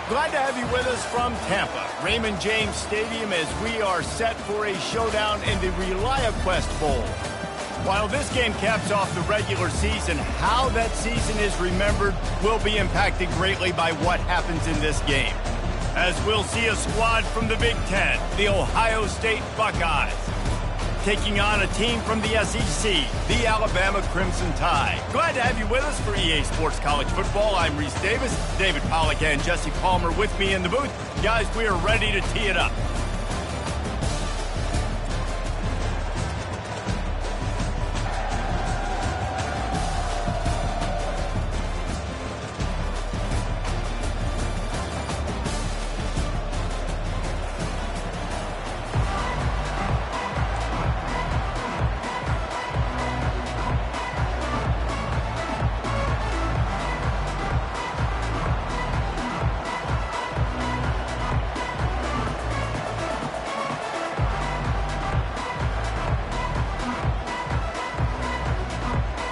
Glad to have you with us from Tampa, Raymond James Stadium, as we are set for a showdown in the Reliaquest Bowl. While this game caps off the regular season, how that season is remembered will be impacted greatly by what happens in this game. As we'll see a squad from the Big Ten, the Ohio State Buckeyes, taking on a team from the SEC, the Alabama Crimson Tide. Glad to have you with us for EA Sports College Football. I'm Reese Davis, David Pollack and Jesse Palmer with me in the booth. Guys, we are ready to tee it up.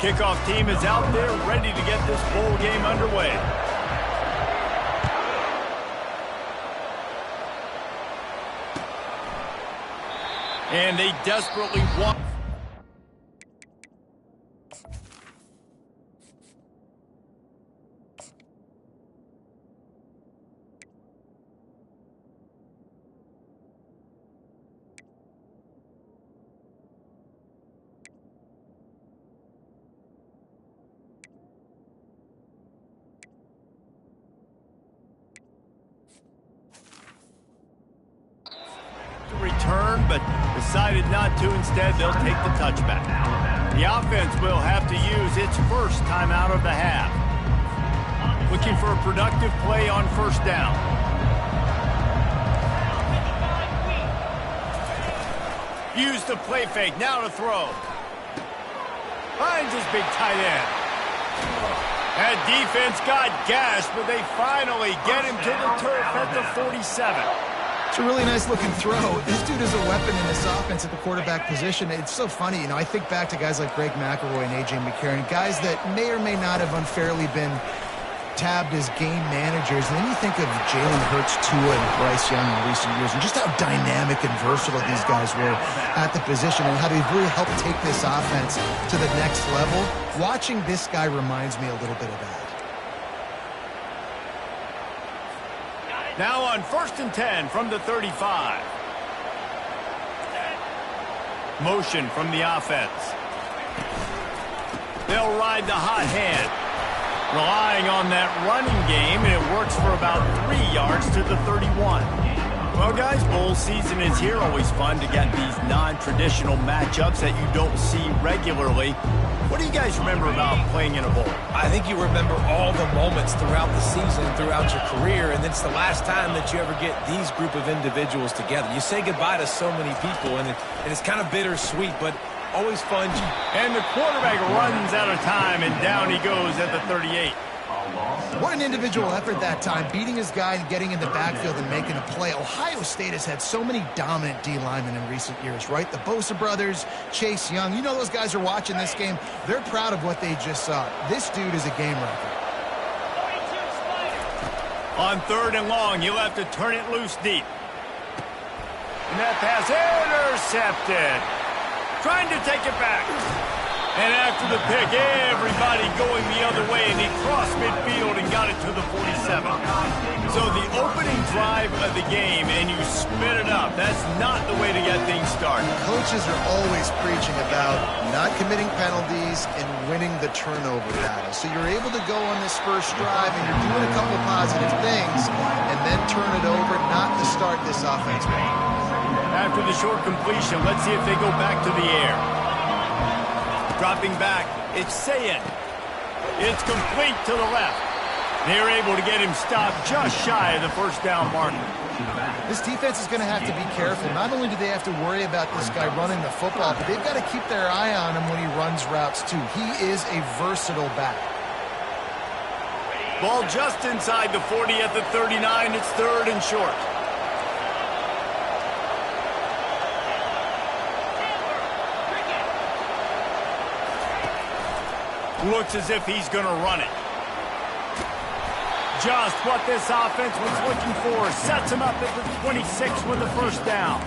Kickoff team is out there ready to get this bowl game underway. And they desperately want... return, but decided not to. Instead, they'll take the touchback. The offense will have to use its first timeout of the half. Looking for a productive play on first down. Use the play fake, now to throw. Finds his big tight end. That defense got gashed, but they finally get him to the turf at the 47. It's a really nice-looking throw. This dude is a weapon in this offense at the quarterback position. It's so funny, you know, I think back to guys like Greg McElroy and A.J. McCarron, guys that may or may not have unfairly been tabbed as game managers. And then you think of Jalen Hurts, Tua, and Bryce Young in recent years, and just how dynamic and versatile these guys were at the position and how they've really helped take this offense to the next level. Watching this guy reminds me a little bit of that. Now on 1st and 10 from the 35. Motion from the offense. They'll ride the hot hand. Relying on that running game, and it works for about 3 yards to the 31. Well, guys, bowl season is here. Always fun to get these non-traditional matchups that you don't see regularly. What do you guys remember about playing in a bowl? I think you remember all the moments throughout the season, throughout your career, and it's the last time that you ever get these group of individuals together. You say goodbye to so many people, and it's kind of bittersweet, but always fun. And the quarterback runs out of time, and down he goes at the 38. What an individual effort that time, beating his guy and getting in the backfield and making a play. Ohio State has had so many dominant D-linemen in recent years, right? The Bosa brothers, Chase Young. You know those guys are watching this game. They're proud of what they just saw. This dude is a game wrecker. On 3rd and long, you'll have to turn it loose deep. And that pass intercepted. Trying to take it back. And after the pick, everybody going the other way, and he crossed midfield and got it to the 47. So the opening drive of the game, and you spit it up. That's not the way to get things started. Coaches are always preaching about not committing penalties and winning the turnover battle. So you're able to go on this first drive, and you're doing a couple positive things, and then turn it over, not to start this offense. After the short completion, let's see if they go back to the air. Dropping back, it's Sayin. It's complete to the left. They're able to get him stopped just shy of the first down marker. This defense is going to have to be careful. Not only do they have to worry about this guy running the football, but they've got to keep their eye on him when he runs routes too. He is a versatile back. Ball just inside the 40 at the 39. It's 3rd and short. Looks as if he's going to run it. Just what this offense was looking for. Sets him up at the 26 with the first down.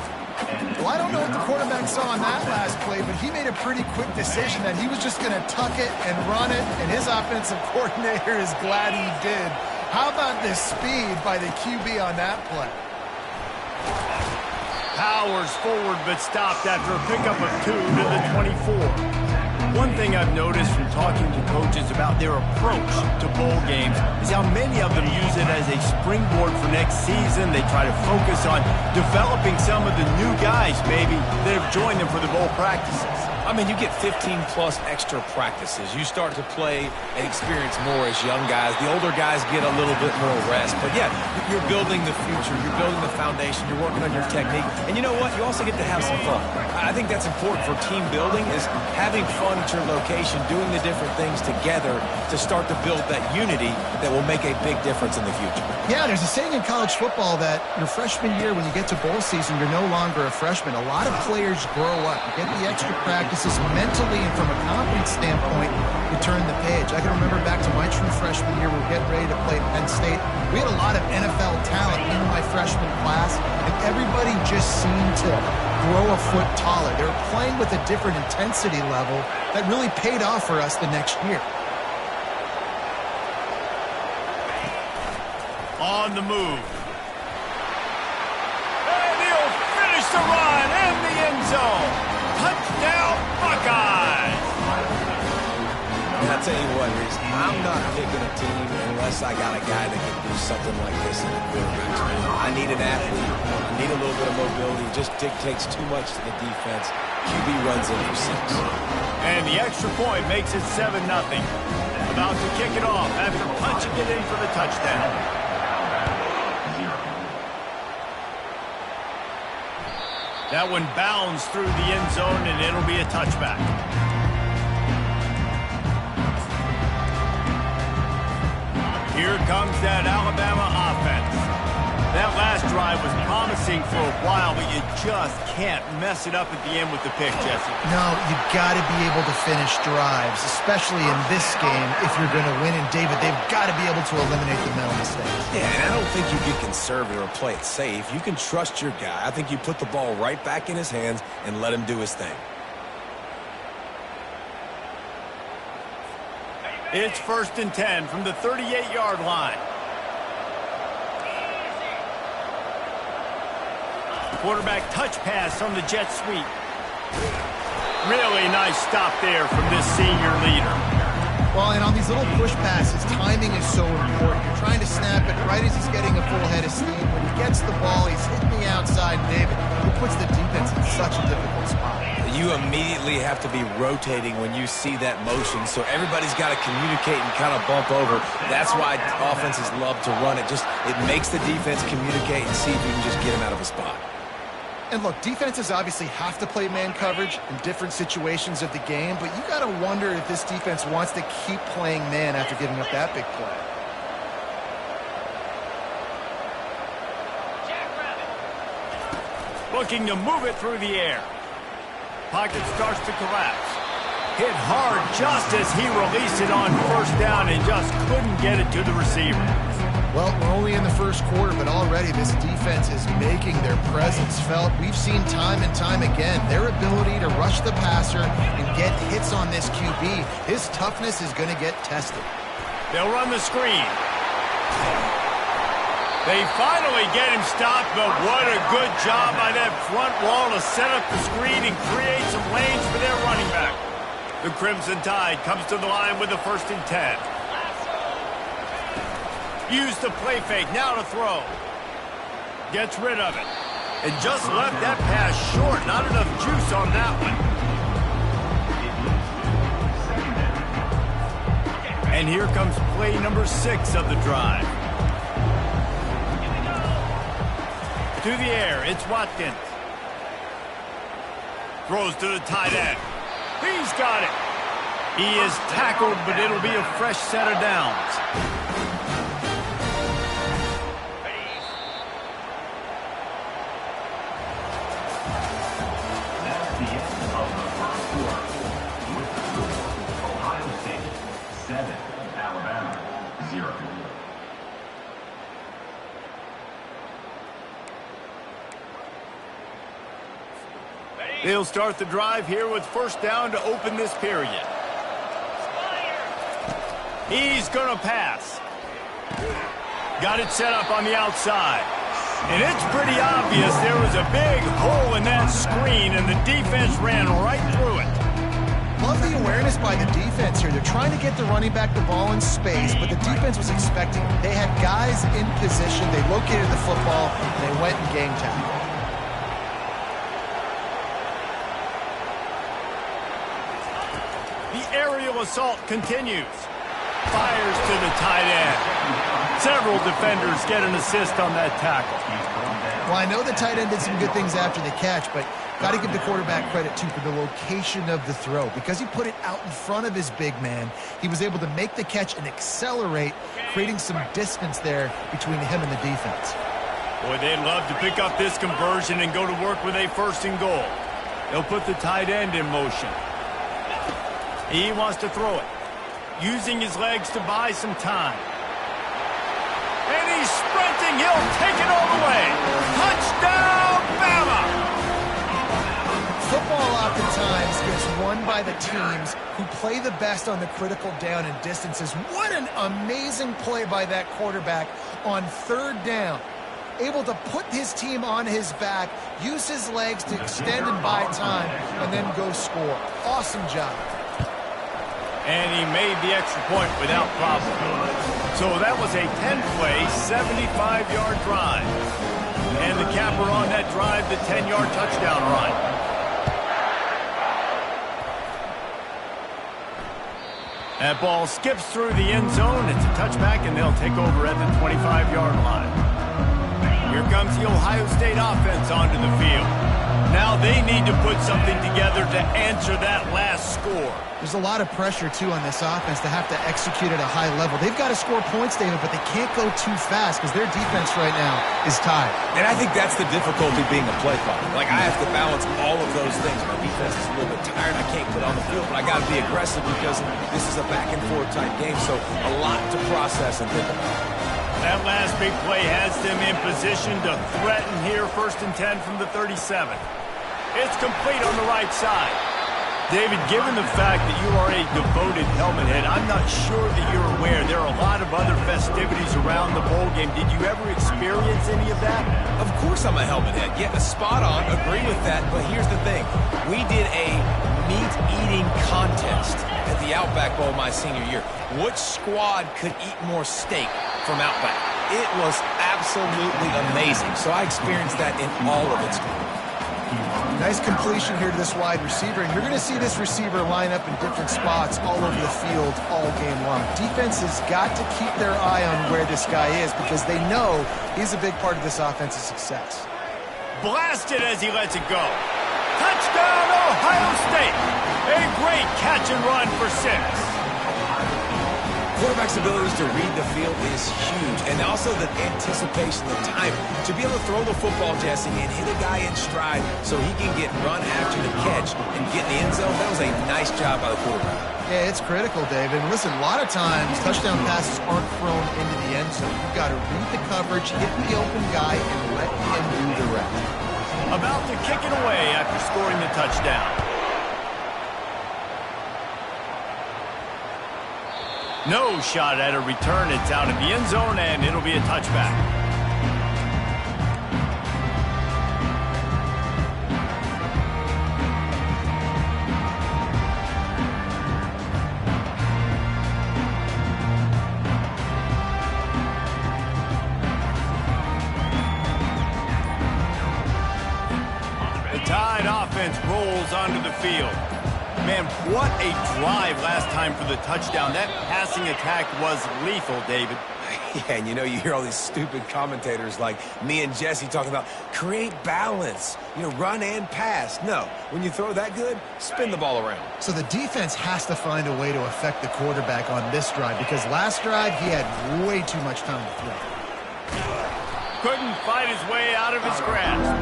Well, I don't know what the quarterback saw on that last play, but he made a pretty quick decision that he was just going to tuck it and run it, and his offensive coordinator is glad he did. How about the speed by the QB on that play? Powers forward but stopped after a pickup of 2 to the 24. One thing I've noticed from talking to coaches about their approach to bowl games is how many of them use it as a springboard for next season. They try to focus on developing some of the new guys, maybe, that have joined them for the bowl practices. I mean, you get 15-plus extra practices. You start to play and experience more as young guys. The older guys get a little bit more rest. But, yeah, you're building the future. You're building the foundation. You're working on your technique. And you know what? You also get to have some fun. I think that's important for team building is having fun at your location, doing the different things together to start to build that unity that will make a big difference in the future. Yeah, there's a saying in college football that your freshman year, when you get to bowl season, you're no longer a freshman. A lot of players grow up. You get the extra practices mentally, and from a confidence standpoint, you turn the page. I can remember back to my true freshman year, we were getting ready to play Penn State. We had a lot of NFL talent in my freshman class, and everybody just seemed to grow a foot taller. They were playing with a different intensity level that really paid off for us the next year. On the move. And he'll finish the run in the end zone. Touchdown, Buckeyes! And I'll tell you what, Reese, I'm not picking a team unless I got a guy that can do something like this in the quarterback room. I need an athlete. I need a little bit of mobility. It just dictates too much to the defense. QB runs in for 6. And the extra point makes it 7-0. About to kick it off after punching it in for the touchdown. That one bounds through the end zone, and it'll be a touchback. Here comes that Alabama offense. That last drive was promising for a while, but you just can't mess it up at the end with the pick, Jesse. No, you got to be able to finish drives, especially in this game if you're going to win. And, David, they've got to be able to eliminate the mental mistakes. Yeah, and I don't think you get conservative or play it safe. You can trust your guy. I think you put the ball right back in his hands and let him do his thing. It's 1st and 10 from the 38-yard line. Quarterback touch pass on the jet sweep. Really nice stop there from this senior leader. Well, and on these little push passes, timing is so important. You're trying to snap it right as he's getting a full head of steam. When he gets the ball, he's hitting the outside. David, he puts the defense in such a difficult spot. You immediately have to be rotating when you see that motion, so everybody's got to communicate and kind of bump over. That's why offenses love to run it. It makes the defense communicate and see if you can just get him out of a spot. And look, defenses obviously have to play man coverage in different situations of the game, but you got to wonder if this defense wants to keep playing man after giving up that big play. Looking to move it through the air. Pocket starts to collapse. Hit hard just as he released it on 1st down and just couldn't get it to the receiver. Well, we're only in the first quarter, but already this defense is making their presence felt. We've seen time and time again their ability to rush the passer and get hits on this QB. His toughness is going to get tested. They'll run the screen. They finally get him stopped, but what a good job by that front wall to set up the screen and create some lanes for their running back. The Crimson Tide comes to the line with the 1st and 10. Use the play fake, now to throw. Gets rid of it. And just left that pass short. Not enough juice on that one. And here comes play number 6 of the drive. To the air, it's Watkins. Throws to the tight end. He's got it. He is tackled, but it'll be a fresh set of downs. They'll start the drive here with first down to open this period. He's going to pass. Got it set up on the outside. And it's pretty obvious there was a big hole in that screen, and the defense ran right through it. Love the awareness by the defense here. They're trying to get the running back the ball in space, but the defense was expecting it. They had guys in position. They located the football, and they went and gang tackled. The aerial assault continues. Fires to the tight end. Several defenders get an assist on that tackle. Well, I know the tight end did some good things after the catch, but got to give the quarterback credit, too, for the location of the throw. Because he put it out in front of his big man, he was able to make the catch and accelerate, creating some distance there between him and the defense. Boy, they'd love to pick up this conversion and go to work with a first and goal. They'll put the tight end in motion. He wants to throw it, using his legs to buy some time. And he's sprinting. He'll take it all the way. Touchdown, Bama! Football oftentimes gets won by the teams who play the best on the critical down and distances. What an amazing play by that quarterback on third down. Able to put his team on his back, use his legs to extend and buy time, and then go score. Awesome job. And he made the extra point without problem. So that was a 10-play, 75-yard drive. And the capper on that drive, the 10-yard touchdown run. That ball skips through the end zone. It's a touchback, and they'll take over at the 25-yard line. Here comes the Ohio State offense onto the field. Now they need to put something together to answer that last score. There's a lot of pressure, too, on this offense to have to execute at a high level. They've got to score points, David, but they can't go too fast because their defense right now is tied. And I think that's the difficulty being a play caller. Like, I have to balance all of those things. My defense is a little bit tired. I can't put on the field, but I got to be aggressive because this is a back-and-forth type game, so a lot to process and think about. That last big play has them in position to threaten here, 1st and 10 from the 37. It's complete on the right side. David, given the fact that you are a devoted helmet head, I'm not sure that you're aware there are a lot of other festivities around the bowl game. Did you ever experience any of that? Of course I'm a helmet head. Yeah, spot on. Agree with that. But here's the thing. We did a meat-eating contest at the Outback Bowl my senior year. Which squad could eat more steak from Outback? It was absolutely amazing. So I experienced that in all of its glory. Nice completion here to this wide receiver, and you're going to see this receiver line up in different spots all over the field all game long. Defense has got to keep their eye on where this guy is because they know he's a big part of this offense's success. Blasted as he lets it go. Touchdown, Ohio State! A great catch and run for 6. Quarterback's abilities to read the field is huge, and also the anticipation, the timing. To be able to throw the football, Jesse, and hit a guy in stride so he can get run after the catch and get in the end zone, that was a nice job by the quarterback. Yeah, it's critical, David. And listen, a lot of times touchdown passes aren't thrown into the end zone. You've got to read the coverage, hit the open guy, and let him do the rest. About to kick it away after scoring the touchdown. No shot at a return. It's out of the end zone, and it'll be a touchback. The Tide offense rolls onto the field. Man, what a drive last time for the touchdown. That passing attack was lethal, David. Yeah, and you hear all these stupid commentators like me and Jesse talking about create balance, run and pass. No, when you throw that good, spin the ball around. So the defense has to find a way to affect the quarterback on this drive because last drive he had way too much time to throw. Couldn't fight his way out of his grasp.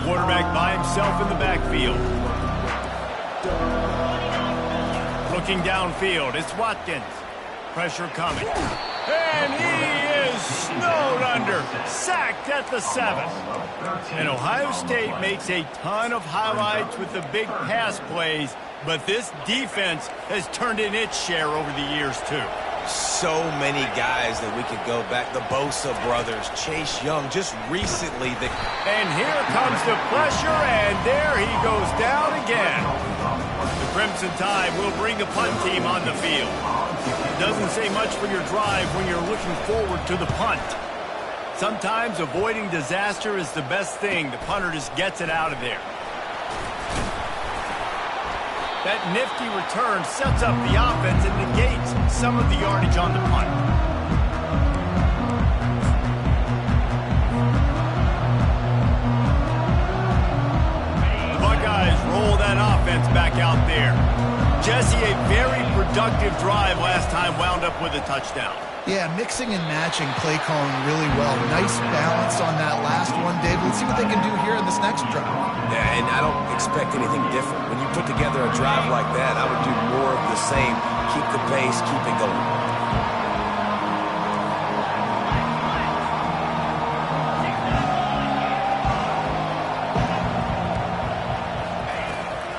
Quarterback by himself in the backfield. Looking downfield, it's Watkins. Pressure coming. And he is snowed under. Sacked at the 7. And Ohio State makes a ton of highlights with the big pass plays, but this defense has turned in its share over the years, too. So many guys that we could go back. The Bosa brothers, Chase Young, just recently. And here comes the pressure, and there he goes down again. The Crimson Tide will bring the punt team on the field. Doesn't say much for your drive when you're looking forward to the punt. Sometimes avoiding disaster is the best thing. The punter just gets it out of there. That nifty return sets up the offense and negates some of the yardage on the punt. The Buckeyes roll that offense back out there. Jesse, a very productive drive last time, wound up with a touchdown. Yeah, mixing and matching play calling really well. Nice balance on that last one, Dave. Let's see what they can do here in this next drive. Yeah, and I don't expect anything different. When you put together a drive like that, I would do more of the same. Keep the pace, keep it going.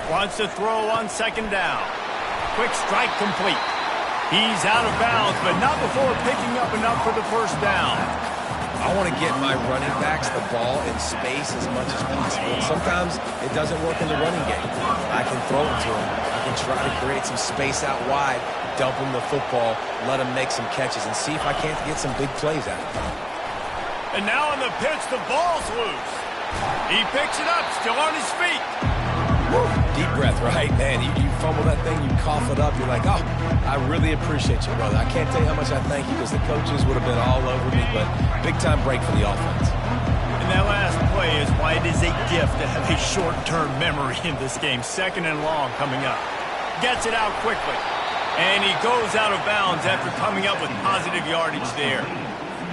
Wants to throw on second down. Quick strike complete. He's out of bounds, but not before picking up enough for the first down. I want to get my running backs the ball in space as much as possible. And sometimes it doesn't work in the running game. I can throw it to him. I can try to create some space out wide, dump him the football, let him make some catches, and see if I can't get some big plays out of him. And now on the pitch, the ball's loose. He picks it up, still on his feet. Deep breath, right? Man, you fumble that thing, you cough it up, you're like, oh, I really appreciate you, brother. I can't tell you how much I thank you because the coaches would have been all over me, but big-time break for the offense. And that last play is why it is a gift to have a short-term memory in this game. Second and long coming up. Gets it out quickly. And he goes out of bounds after coming up with positive yardage there.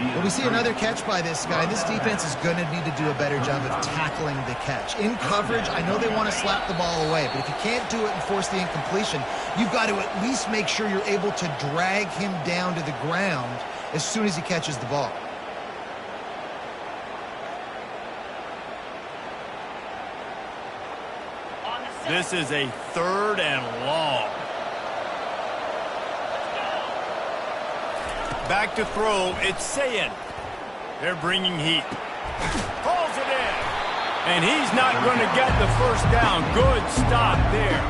Well, we see another catch by this guy. This defense is going to need to do a better job of tackling the catch. In coverage, I know they want to slap the ball away, but if you can't do it and force the incompletion, you've got to at least make sure you're able to drag him down to the ground as soon as he catches the ball. This is a third and long. Back to throw, it's Sayin. They're bringing heat. Pulls it in. And he's not going to get the first down. Good stop there.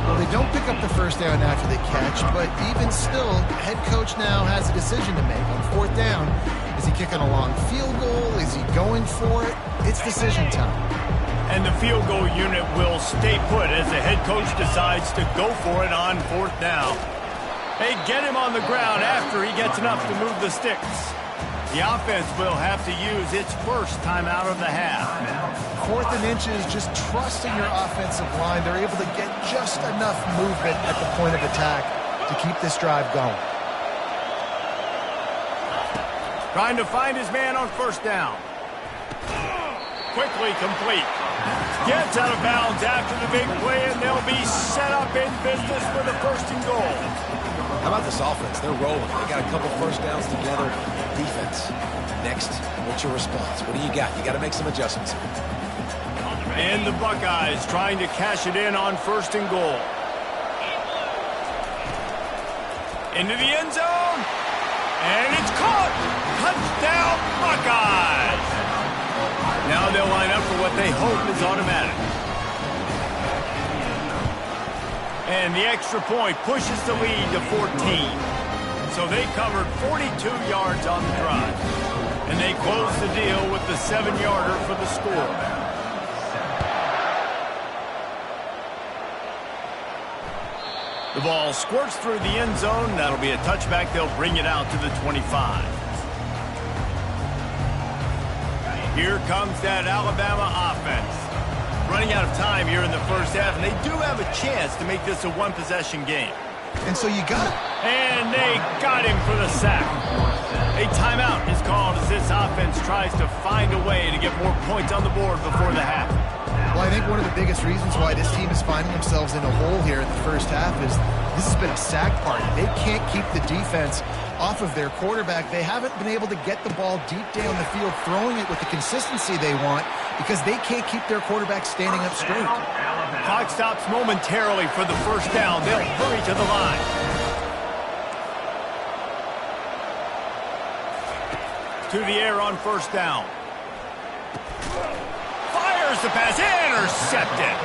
Well, they don't pick up the first down after the catch, but even still, head coach now has a decision to make. On fourth down, is he kicking a long field goal? Is he going for it? It's decision time. And the field goal unit will stay put as the head coach decides to go for it on fourth down. They get him on the ground after he gets enough to move the sticks. The offense will have to use its first timeout of the half. Fourth and inches, just trusting your offensive line. They're able to get just enough movement at the point of attack to keep this drive going. Trying to find his man on first down. Quickly complete. Gets out of bounds after the big play, and they'll be set up in business for the first and goal. How about this offense? They're rolling. They got a couple first downs together. Defense. Next, what's your response? What do you got? You got to make some adjustments here. And the Buckeyes trying to cash it in on first and goal. Into the end zone. And it's caught. Touchdown, Buckeyes. Now they'll line up for what they hope is automatic. And the extra point pushes the lead to 14. So they covered 42 yards on the drive. And they close the deal with the 7-yarder for the score. The ball squirts through the end zone. That'll be a touchback. They'll bring it out to the 25. Here comes that Alabama offense. Running out of time here in the first half, and they do have a chance to make this a one-possession game. And so you got it. And they got him for the sack. A timeout is called as this offense tries to find a way to get more points on the board before the half. Well, I think one of the biggest reasons why this team is finding themselves in a hole here in the first half is this has been a sack party. They can't keep the defense off of their quarterback. They haven't been able to get the ball deep down the field, throwing it with the consistency they want because they can't keep their quarterback standing up straight. Clock stops momentarily for the first down. They'll hurry to the line. To the air on first down. Fires the pass, intercepted.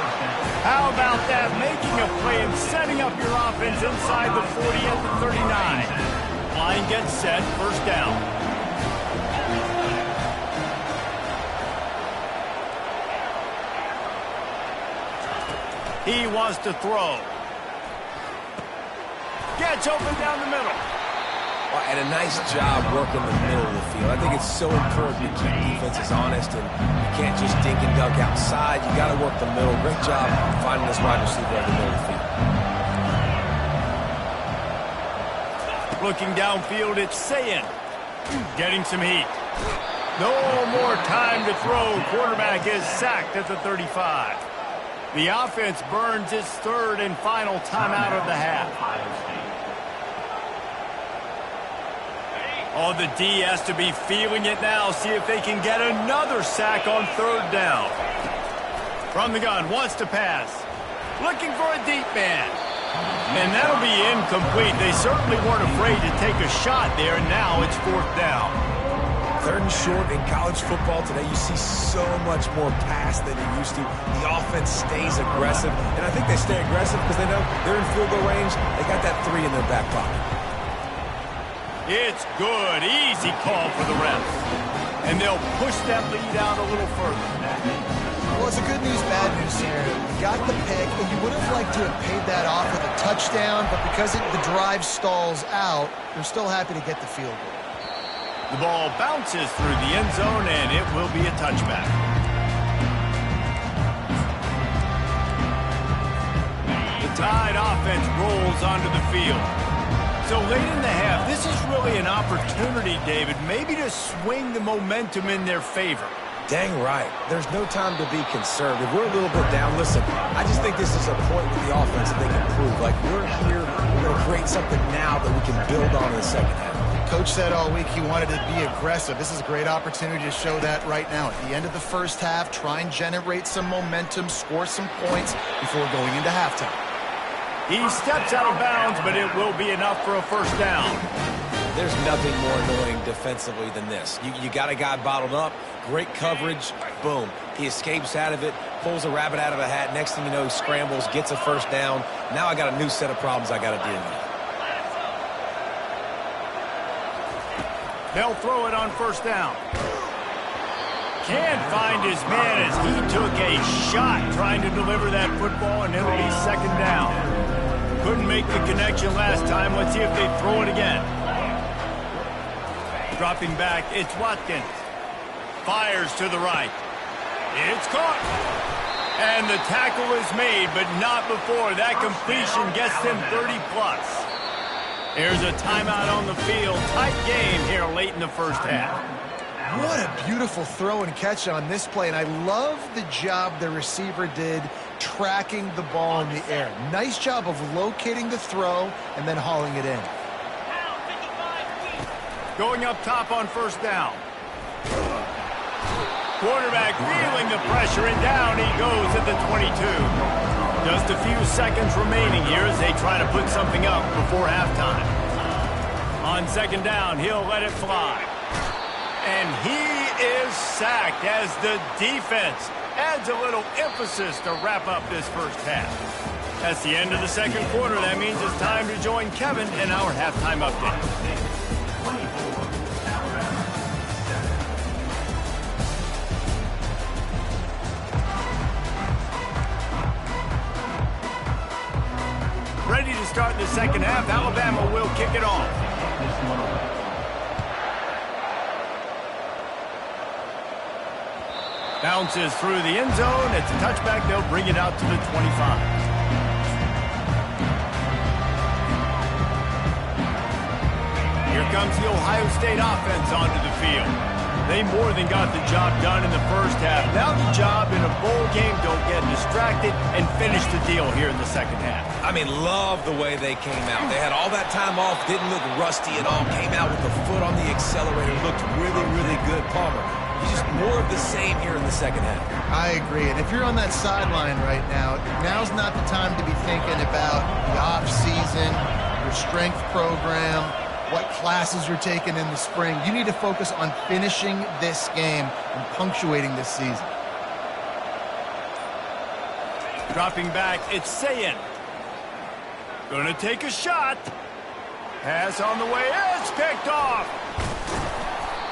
How about that? Making a play and setting up your offense inside the 40 at the 39. Line gets set, first down. He wants to throw. Gets open down the middle. Well, and a nice job working the middle of the field. I think it's so important to keep defenses honest, and you can't just dink and dunk outside. You got to work the middle. Great job finding this wide receiver in the middle of the field. Looking downfield, it's Sayin. Getting some heat. No more time to throw. Quarterback is sacked at the 35. The offense burns its third and final timeout of the half. Oh, the D has to be feeling it now. See if they can get another sack on third down. From the gun, wants to pass. Looking for a deep man. And that'll be incomplete. They certainly weren't afraid to take a shot there, and now it's fourth down. Third and short in college football today, you see so much more pass than you used to. The offense stays aggressive, and I think they stay aggressive because they know they're in field goal range. They got that 3 in their back pocket. It's good. Easy call for the refs. And they'll push that lead out a little further. Well, it's a good news, bad news scenario. You got the pick, and you would have liked to have paid that off with a touchdown, but because the drive stalls out, they're still happy to get the field goal. The ball bounces through the end zone, and it will be a touchback. The Tide offense rolls onto the field. So late in the half, this is really an opportunity, David, maybe to swing the momentum in their favor. Dang right. There's no time to be conservative. We're a little bit down. Listen, I just think this is a point with the offense that they can prove. Like, we're here, we're going to create something now that we can build on in the second half. Coach said all week he wanted to be aggressive. This is a great opportunity to show that right now. At the end of the first half, try and generate some momentum, score some points before going into halftime. He steps out of bounds, but it will be enough for a first down. There's nothing more annoying defensively than this. You got a guy bottled up, great coverage, boom. He escapes out of it, pulls a rabbit out of a hat. Next thing you know, he scrambles, gets a first down. Now I got a new set of problems I got to deal with. They'll throw it on first down. Can't find his man as he took a shot trying to deliver that football, and it'll be second down. Couldn't make the connection last time. Let's see if they throw it again. Dropping back, it's Watkins. Fires to the right. It's caught. And the tackle is made, but not before. That completion gets them 30-plus. There's a timeout on the field. Tight game here late in the first half. What a beautiful throw and catch on this play, and I love the job the receiver did tracking the ball in the air. Nice job of locating the throw and then hauling it in. Going up top on first down. Quarterback feeling the pressure, and down he goes at the 22. Just a few seconds remaining here as they try to put something up before halftime. On second down, he'll let it fly. And he is sacked as the defense adds a little emphasis to wrap up this first half. That's the end of the second quarter. That means it's time to join Kevin in our halftime update. Ready to start the second half. Alabama will kick it off. Bounces through the end zone. It's a touchback. They'll bring it out to the 25. Here comes the Ohio State offense onto the field. They more than got the job done in the first half. Now the job in a bowl game, don't get distracted and finish the deal here in the second half. I mean, love the way they came out. They had all that time off, didn't look rusty at all, came out with the foot on the accelerator, looked really, really good. Palmer, just more of the same here in the second half. I agree, and if you're on that sideline right now, now's not the time to be thinking about the off-season, your strength program, what classes you're taking in the spring. You need to focus on finishing this game and punctuating this season. Dropping back, it's Sayin. Gonna take a shot. Pass on the way, it's picked off.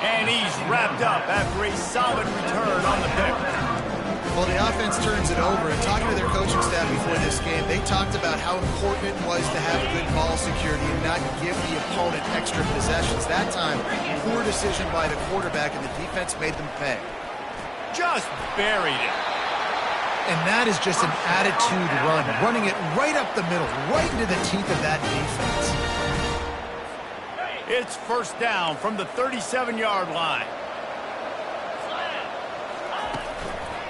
And he's wrapped up after a solid return on the pick. Well, the offense turns it over, and talking to their coaching staff before this game, they talked about how important it was to have good ball security and not give the opponent extra possessions. That time, poor decision by the quarterback, and the defense made them pay. Just buried it. And that is just an attitude run, running it right up the middle, right into the teeth of that defense. It's first down from the 37-yard line.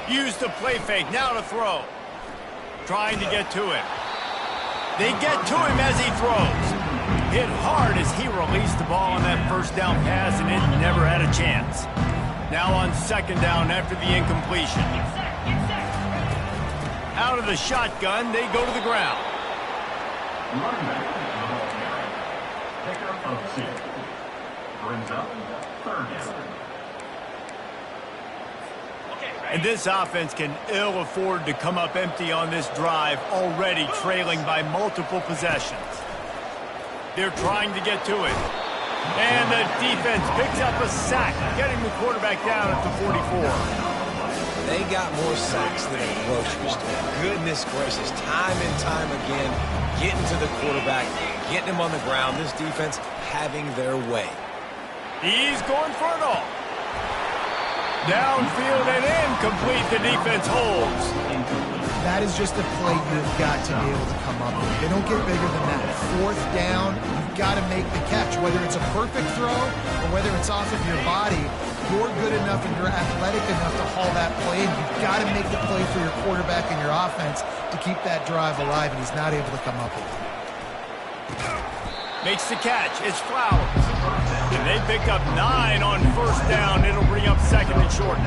Use the play fake, now to throw. Trying to get to him. They get to him as he throws. Hit hard as he released the ball on that first down pass, and it never had a chance. Now on second down after the incompletion. Out of the shotgun, they go to the ground. Pickup of 6. Brings up third down. And this offense can ill afford to come up empty on this drive, already trailing by multiple possessions. They're trying to get to it. And the defense picks up a sack, getting the quarterback down at the 44. They got more sacks than a grocery store. Goodness gracious, time and time again, getting to the quarterback, getting him on the ground. This defense having their way. He's going for it all. Downfield and incomplete, the defense holds. That is just a play you've got to be able to come up with. They don't get bigger than that. Fourth down, you've got to make the catch. Whether it's a perfect throw or whether it's off of your body, you're good enough and you're athletic enough to haul that play, and you've got to make the play for your quarterback and your offense to keep that drive alive, and he's not able to come up with it. Makes the catch. It's Flowers. And they pick up 9 on first down. It'll bring up second and short.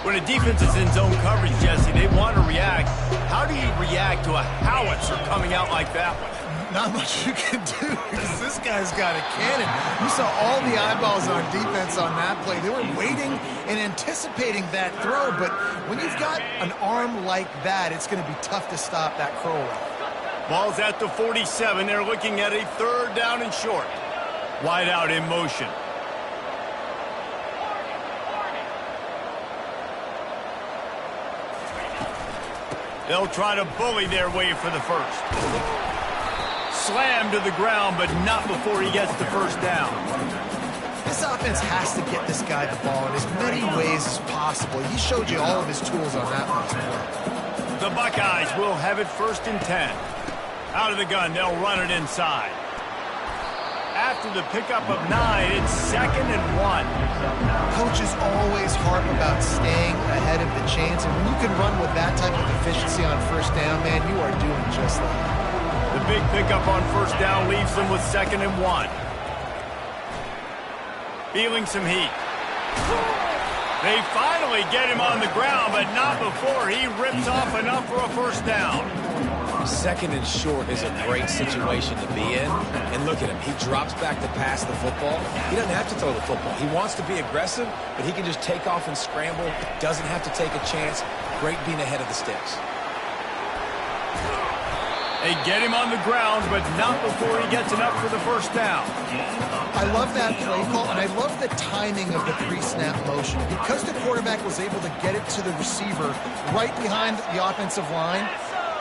When a defense is in zone coverage, Jesse, they want to react. How do you react to a howitzer coming out like that one? Not much you can do because this guy's got a cannon. You saw all the eyeballs on defense on that play. They were waiting and anticipating that throw, but when you've got an arm like that, it's going to be tough to stop that curl route. Ball's at the 47. They're looking at a third down and short. Wide out in motion. They'll try to bully their way for the first. Slammed to the ground, but not before he gets the first down. This offense has to get this guy the ball in as many ways as possible. He showed you all of his tools on that last play. The Buckeyes will have it first and 10. Out of the gun, they'll run it inside. After the pickup of 9, it's second and 1. Coaches always harp about staying ahead of the chains, and when you can run with that type of efficiency on first down, man, you are doing just that. The big pickup on first down leaves them with second and 1. Feeling some heat. They finally get him on the ground, but not before he rips off enough for a first down. Second and short is a great situation to be in. And look at him. He drops back to pass the football. He doesn't have to throw the football. He wants to be aggressive, but he can just take off and scramble. Doesn't have to take a chance. Great being ahead of the sticks. They get him on the ground, but not before he gets enough for the first down. I love that play call, and I love the timing of the pre-snap motion. Because the quarterback was able to get it to the receiver right behind the offensive line,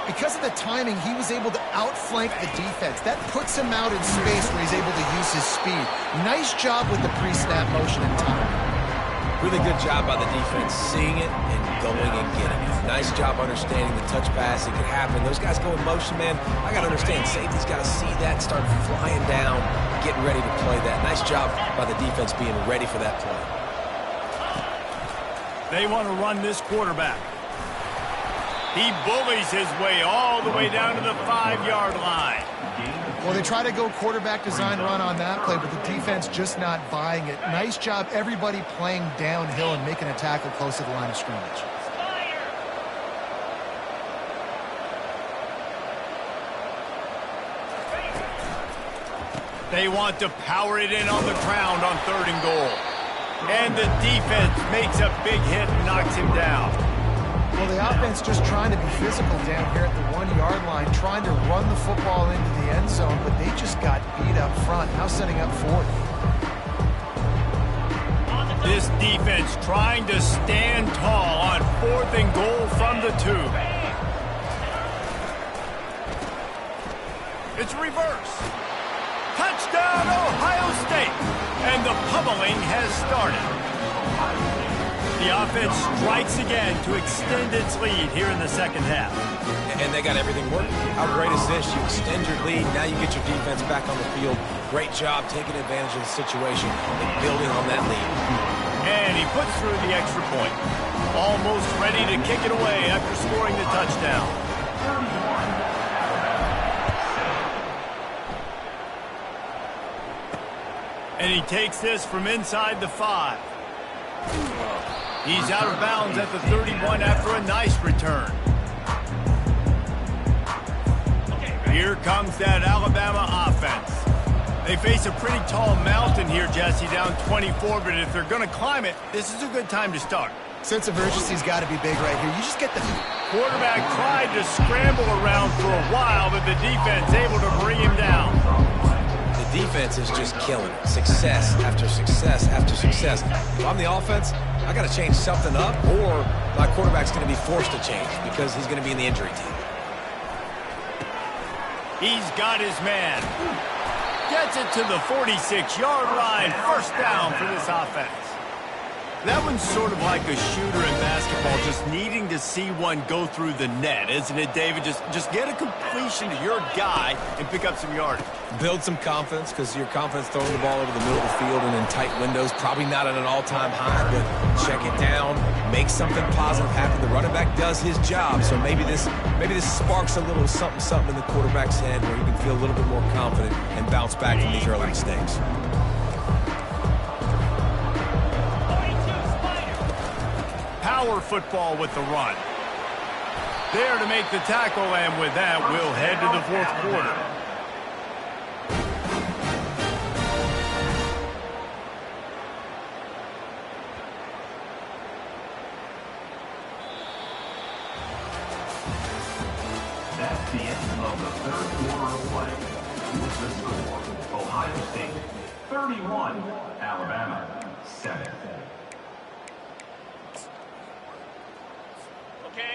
because of the timing, he was able to outflank the defense. That puts him out in space where he's able to use his speed. Nice job with the pre-snap motion and timing. Really good job by the defense, seeing it and going and getting it. Nice job understanding the touch pass. It could happen. Those guys go in motion, man. I got to understand, safety's got to see that, start flying down, getting ready to play that. Nice job by the defense being ready for that play. They want to run this quarterback. He bullies his way all the way down to the 5-yard line. Well, they try to go quarterback design run on that play, but the defense just not buying it. Nice job, everybody playing downhill and making a tackle close to the line of scrimmage. They want to power it in on the ground on 3rd and goal. And the defense makes a big hit and knocks him down. Well, the offense just trying to be physical down here at the 1-yard line, trying to run the football into the end zone, but they just got beat up front. Now setting up 4th. This defense trying to stand tall on 4th and goal from the 2. It's reverse. Touchdown, Ohio State. And the pummeling has started. The offense strikes again to extend its lead here in the 2nd half. And they got everything working. How great is this? You extend your lead. Now you get your defense back on the field. Great job taking advantage of the situation and building on that lead. And he puts through the extra point. Almost ready to kick it away after scoring the touchdown. And he takes this from inside the 5. He's out of bounds at the 31 after a nice return. Here comes that Alabama offense. They face a pretty tall mountain here, Jesse, down 24, but if they're going to climb it, this is a good time to start. Sense of urgency's got to be big right here. You just get the quarterback tried to scramble around for a while, but the defense able to bring him down. The defense is just killing it. Success after success after success. If I'm the offense, I got to change something up, or my quarterback's going to be forced to change because he's going to be in the injury team. He's got his man. Gets it to the 46-yard line. 1st down for this offense. That one's sort of like a shooter in basketball, just needing to see one go through the net, isn't it, David? Just get a completion to your guy and pick up some yardage. Build some confidence, because your confidence throwing the ball over the middle of the field and in tight windows, probably not at an all-time high, but check it down, make something positive happen. The running back does his job, so maybe this sparks a little something in the quarterback's head where he can feel a little bit more confident and bounce back from these early mistakes. Power football with the run. There to make the tackle, and with that, we'll head to the 4th quarter. That's the end of the 3rd quarter of play. With the score, Ohio State 31, Alabama 7.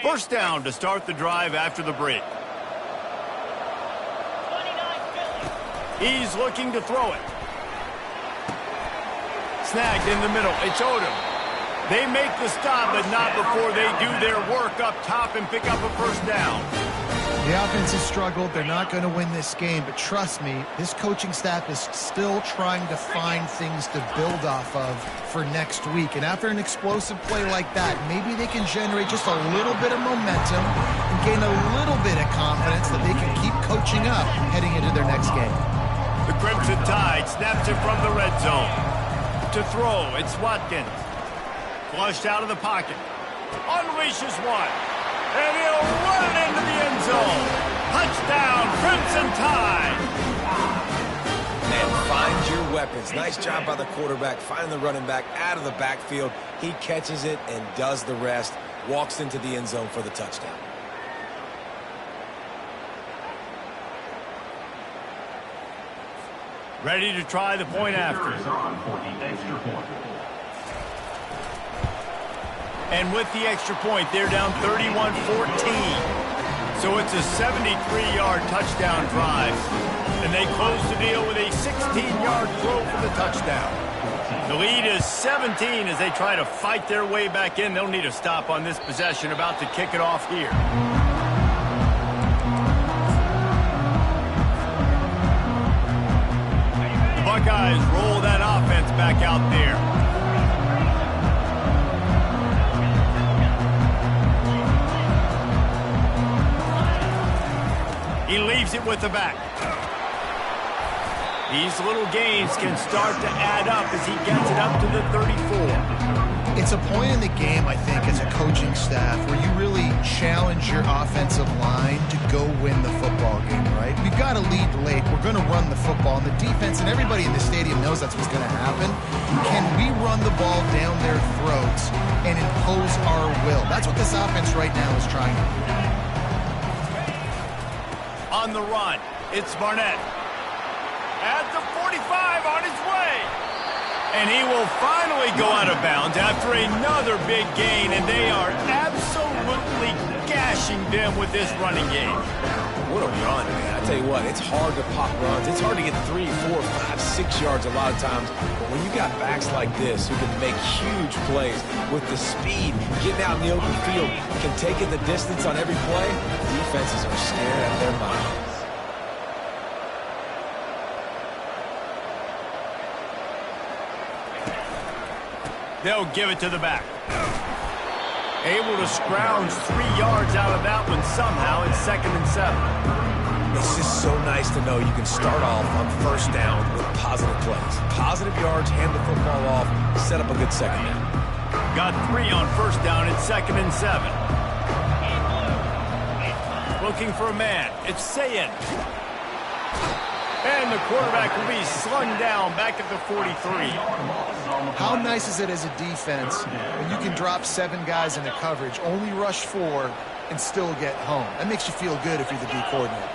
1st down to start the drive after the break. He's looking to throw it. Snagged in the middle. It's Odom. They make the stop, but not before they do their work up top and pick up a 1st down. The offense has struggled. They're not going to win this game, but trust me, this coaching staff is still trying to find things to build off of for next week. And after an explosive play like that, maybe they can generate just a little bit of momentum and gain a little bit of confidence that they can keep coaching up heading into their next game. The Crimson Tide snaps it from the red zone. To throw, it's Watkins. Flushed out of the pocket. Unleashes one. And he'll run it into the end zone. Touchdown, Crimson Tide. And find your weapons. Nice job by the quarterback, finding the running back out of the backfield. He catches it and does the rest. Walks into the end zone for the touchdown. Ready to try the point after. And with the extra point, they're down 31-14. So it's a 73-yard touchdown drive. And they close the deal with a 16-yard throw for the touchdown. The lead is 17 as they try to fight their way back in. They'll need a stop on this possession, about to kick it off here. The Buckeyes roll that offense back out there. He leaves it with the back. These little gains can start to add up as he gets it up to the 34. It's a point in the game, I think, as a coaching staff where you really challenge your offensive line to go win the football game, right? We've got to lead late. We're going to run the football. And the defense and everybody in the stadium knows that's what's going to happen. Can we run the ball down their throats and impose our will? That's what this offense right now is trying to do. On the run, it's Barnett. At the 45 on his way. And he will finally go out of bounds after another big gain, and they are absolutely gashing them with this running game. What a run, man. I tell you what, it's hard to pop runs. It's hard to get 3, 4, 5, 6 yards a lot of times. But when you got backs like this who can make huge plays with the speed, getting out in the open field, can take it the distance on every play, defenses are scared out of their minds. They'll give it to the back. Able to scrounge 3 yards out of that one somehow. It's 2nd and 7. It's just so nice to know you can start off on first down with positive plays. Positive yards, hand the football off, set up a good second down. Got 3 on first down. It's 2nd and 7. Looking for a man. It's Sayin. And the quarterback will be slung down back at the 43. How nice is it as a defense when you can drop 7 guys into coverage, only rush 4, and still get home? That makes you feel good if you're the D coordinator.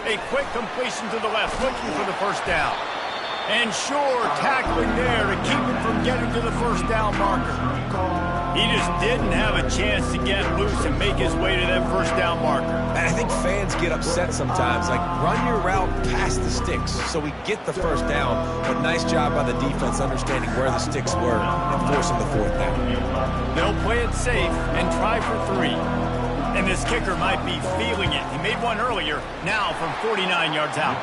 A quick completion to the left, looking for the first down. And sure, tackling there to keep him from getting to the first down marker. He just didn't have a chance to get loose and make his way to that first down marker. And I think fans get upset sometimes. Like, run your route past the sticks so we get the first down. But nice job by the defense understanding where the sticks were and forcing the 4th down. They'll play it safe and try for 3. And this kicker might be feeling it. He made one earlier, now from 49 yards out.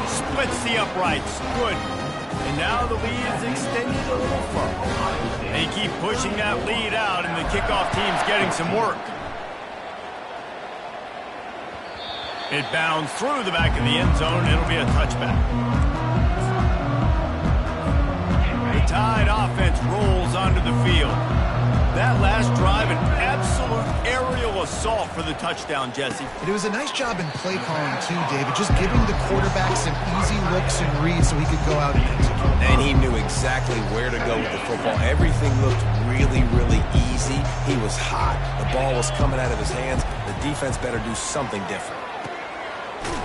Splits the uprights. Good. And now the lead is extended a little further. They keep pushing that lead out, and the kickoff team's getting some work. It bounds through the back of the end zone, and it'll be a touchback. The Tide offense rolls onto the field. That last drive, an absolute aerial assault for the touchdown, Jesse. It was a nice job in play calling, too, David, just giving the quarterback some easy looks and reads so he could go out and execute. And he knew exactly where to go with the football. Everything looked really, really easy. He was hot. The ball was coming out of his hands. The defense better do something different.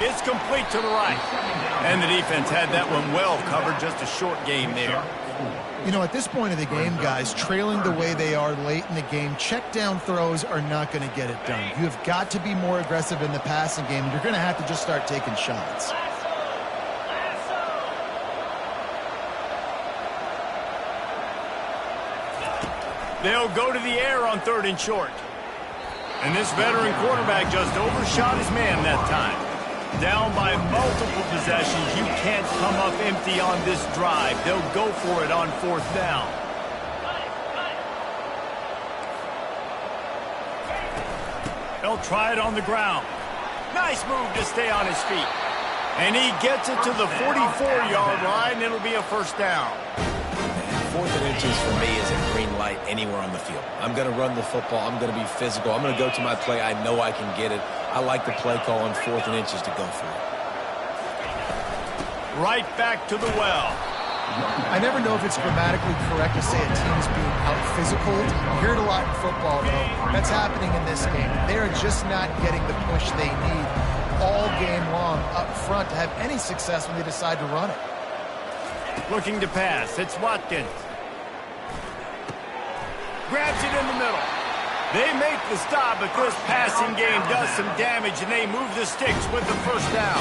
It's complete to the right. And the defense had that one well covered, just a short game there. You know, at this point of the game, guys, trailing the way they are late in the game, check down throws are not going to get it done. You have got to be more aggressive in the passing game. You're going to have to just start taking shots. They'll go to the air on 3rd and short. And this veteran quarterback just overshot his man that time. Down by multiple possessions, you can't come up empty on this drive. They'll go for it on 4th down. They'll try it on the ground. Nice move to stay on his feet. And he gets it to the 44-yard line. It'll be a first down. 4th and inches for me is a green light anywhere on the field. I'm going to run the football. I'm going to be physical. I'm going to go to my play. I know I can get it. I like the play call on 4th and inches to go for it. Right back to the well. I never know if it's grammatically correct to say a team is being out-physical. You hear it a lot in football, though. That's happening in this game. They are just not getting the push they need all game long up front to have any success when they decide to run it. Looking to pass. It's Watkins. Grabs it in the middle. They make the stop, but this passing game does some damage, and they move the sticks with the first down.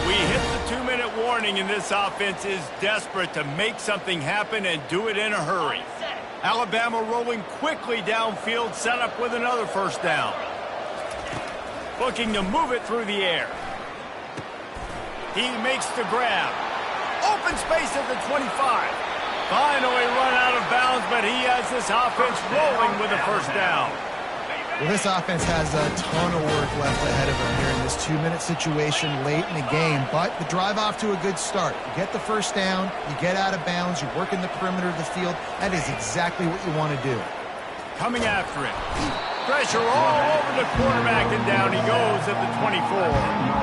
We hit the 2-minute warning, and this offense is desperate to make something happen and do it in a hurry. Alabama rolling quickly downfield, set up with another first down. Looking to move it through the air. He makes the grab. Open space at the 25. Finally run out of bounds, but he has this offense rolling with a first down. Well, this offense has a ton of work left ahead of them here in this 2-minute situation late in the game, but the drive off to a good start. You get the first down, you get out of bounds, you work in the perimeter of the field. That is exactly what you want to do. Coming after it. Pressure all over the quarterback, and down he goes at the 24.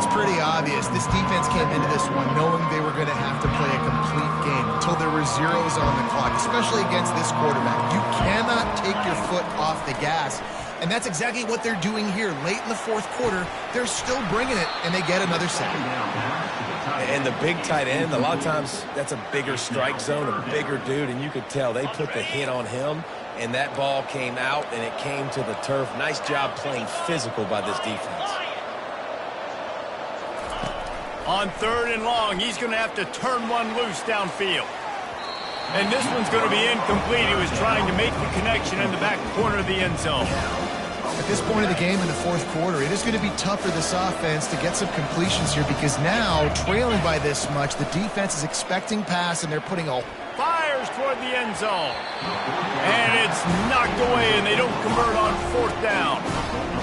It's pretty obvious. This defense came into this one knowing they were going to have to play a complete game until there were zeros on the clock, especially against this quarterback. You cannot take your foot off the gas, and that's exactly what they're doing here. Late in the fourth quarter, they're still bringing it, and they get another sack. And the big tight end, a lot of times that's a bigger strike zone, a bigger dude, and you could tell they put the hit on him, and that ball came out, and it came to the turf. Nice job playing physical by this defense. On 3rd and long, he's going to have to turn one loose downfield. And this one's going to be incomplete. He was trying to make the connection in the back corner of the end zone. At this point of the game in the fourth quarter, it is going to be tough for this offense to get some completions here because now, trailing by this much, the defense is expecting pass, and they're putting a... Fires toward the end zone. And it's knocked away, and they don't convert on 4th down.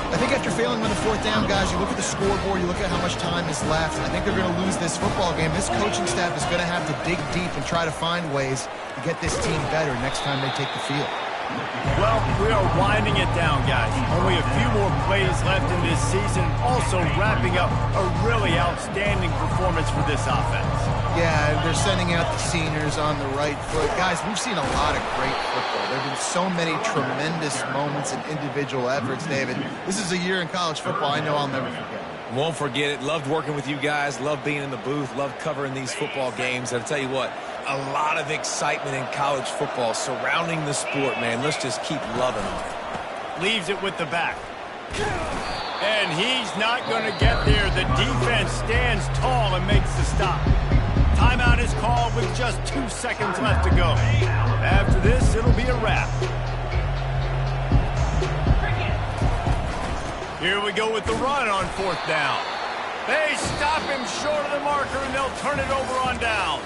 I think after failing on the 4th down, guys, you look at the scoreboard, you look at how much time is left. I think they're going to lose this football game. This coaching staff is going to have to dig deep and try to find ways to get this team better next time they take the field. Well, we are winding it down, guys. Only a few more plays left in this season. Also wrapping up a really outstanding performance for this offense. Yeah, they're sending out the seniors on the right foot. Guys, we've seen a lot of great football. There have been so many tremendous moments and individual efforts, David. This is a year in college football I know I'll never forget. Won't forget it. Loved working with you guys. Loved being in the booth. Loved covering these football games. And I'll tell you what, a lot of excitement in college football surrounding the sport, man. Let's just keep loving it. Leaves it with the back. And he's not going to get there. The defense stands tall and makes the stop. Timeout is called with just 2 seconds left to go. After this, it'll be a wrap. Here we go with the run on 4th down. They stop him short of the marker, and they'll turn it over on down.